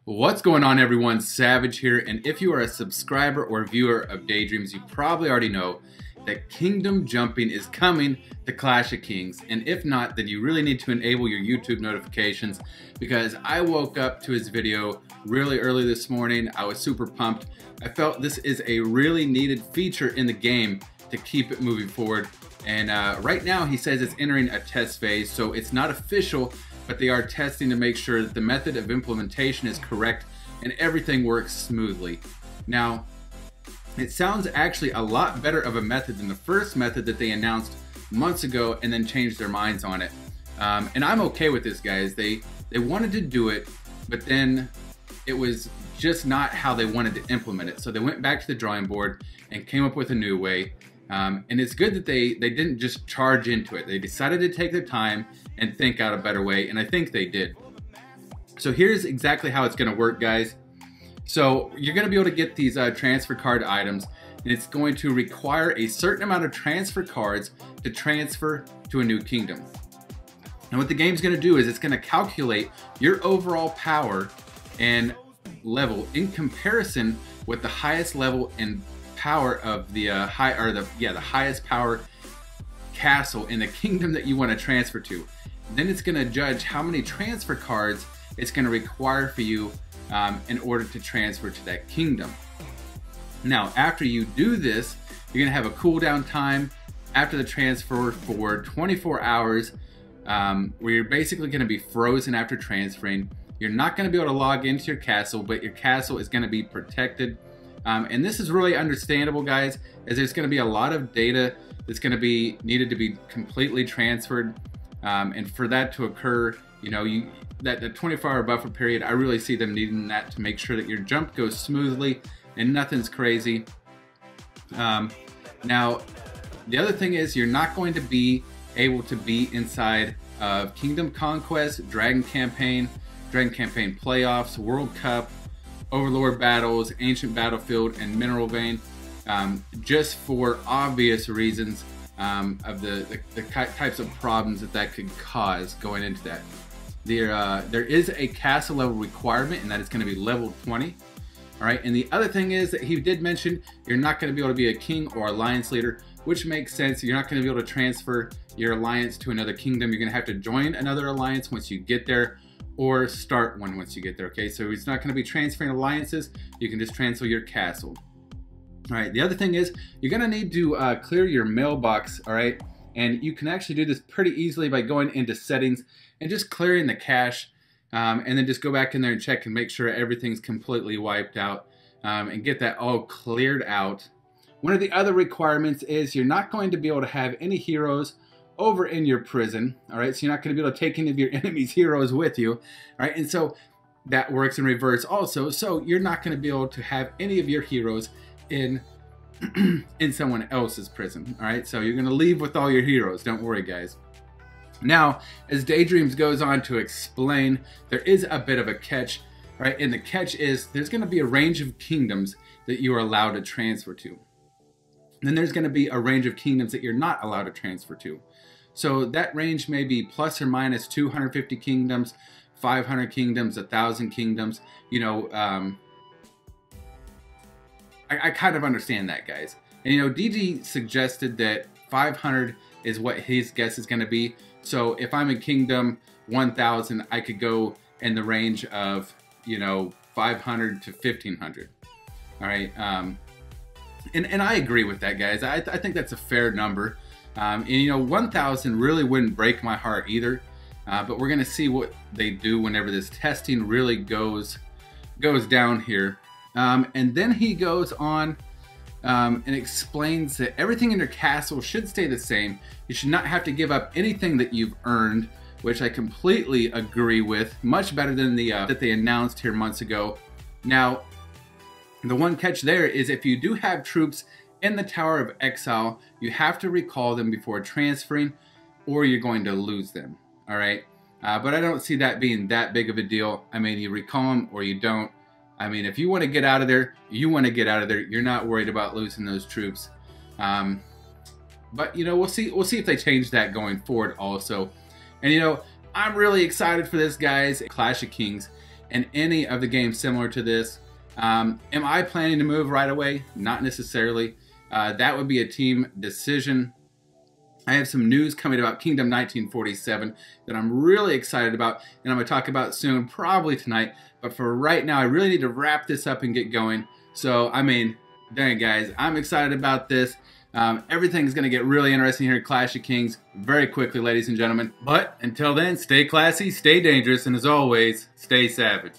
What's going on, everyone? Savage here, and if you are a subscriber or viewer of Daydreamz, you probably already know that kingdom jumping is coming to Clash of Kings, and if not, then you really need to enable your YouTube notifications, because I woke up to his video really early this morning. I was super pumped. I felt this is a really needed feature in the game to keep it moving forward, and right now he says it's entering a test phase, so it's not official, but they are testing to make sure that the method of implementation is correct and everything works smoothly. Now, it sounds actually a lot better of a method than the first method that they announced months ago and then changed their minds on it. And I'm okay with this, guys. They wanted to do it, but then it was just not how they wanted to implement it. So they went back to the drawing board and came up with a new way. And it's good that they didn't just charge into it. They decided to take their time and think out a better way, and I think they did. So here's exactly how it's gonna work, guys. So you're gonna be able to get these transfer card items, and it's going to require a certain amount of transfer cards to transfer to a new kingdom. And what the game's gonna do is it's gonna calculate your overall power and level in comparison with the highest level and power of the the highest power castle in the kingdom that you want to transfer to. Then it's going to judge how many transfer cards it's going to require for you in order to transfer to that kingdom. Now, after you do this, you're going to have a cooldown time after the transfer for 24 hours, where you're basically going to be frozen after transferring. You're not going to be able to log into your castle, but your castle is going to be protected. And this is really understandable, guys, as there's going to be a lot of data that's going to be needed to be completely transferred. And for that to occur, you know, that 24-hour buffer period, I really see them needing that to make sure that your jump goes smoothly and nothing's crazy. Now, the other thing is you're not going to be able to be inside of Kingdom Conquest, Dragon Campaign Playoffs, World Cup, Overlord Battles, Ancient Battlefield, and Mineral Vein, just for obvious reasons of the types of problems that could cause going into that. There is a castle level requirement, and that is going to be level 20. All right, and the other thing is that he did mention you're not going to be able to be a king or alliance leader, which makes sense. You're not going to be able to transfer your alliance to another kingdom. You're going to have to join another alliance once you get there, or start one once you get there, okay? So it's not gonna be transferring alliances, you can just transfer your castle. All right, the other thing is, you're gonna need to clear your mailbox, all right? And you can actually do this pretty easily by going into settings and just clearing the cache, and then just go back in there and check and make sure everything's completely wiped out, and get that all cleared out. One of the other requirements is you're not going to be able to have any heroes over in your prison, all right? So you're not going to be able to take any of your enemy's heroes with you, all right? And so that works in reverse also. So you're not going to be able to have any of your heroes in in someone else's prison, all right? So you're going to leave with all your heroes. Don't worry, guys. Now, as Daydreamz goes on to explain, there is a bit of a catch, right? And the catch is there's going to be a range of kingdoms that you are allowed to transfer to. Then there's going to be a range of kingdoms that you're not allowed to transfer to. So that range may be plus or minus 250 kingdoms, 500 kingdoms, 1,000 kingdoms. You know, I kind of understand that, guys. And you know, DG suggested that 500 is what his guess is going to be. So if I'm in kingdom 1,000, I could go in the range of, you know, 500 to 1,500. All right. And I agree with that, guys. I think that's a fair number. And you know, 1,000 really wouldn't break my heart either, but we're gonna see what they do whenever this testing really goes down here. And then he goes on and explains that everything in your castle should stay the same. You should not have to give up anything that you've earned, which I completely agree with. Much better than the that they announced here months ago. Now, the one catch there is if you do have troops in the Tower of Exile, you have to recall them before transferring, or you're going to lose them, all right? But I don't see that being that big of a deal. I mean, you recall them or you don't. I mean, if you want to get out of there, you want to get out of there. You're not worried about losing those troops. But, you know, we'll see if they change that going forward also. And, you know, I'm really excited for this, guys. Clash of Kings in any of the games similar to this. Am I planning to move right away? Not necessarily. That would be a team decision. I have some news coming about Kingdom 1947 that I'm really excited about, and I'm going to talk about soon, probably tonight. But for right now, I really need to wrap this up and get going. So, I mean, dang guys, I'm excited about this. Everything's going to get really interesting here at Clash of Kings very quickly, ladies and gentlemen. But until then, stay classy, stay dangerous, and as always, stay savage.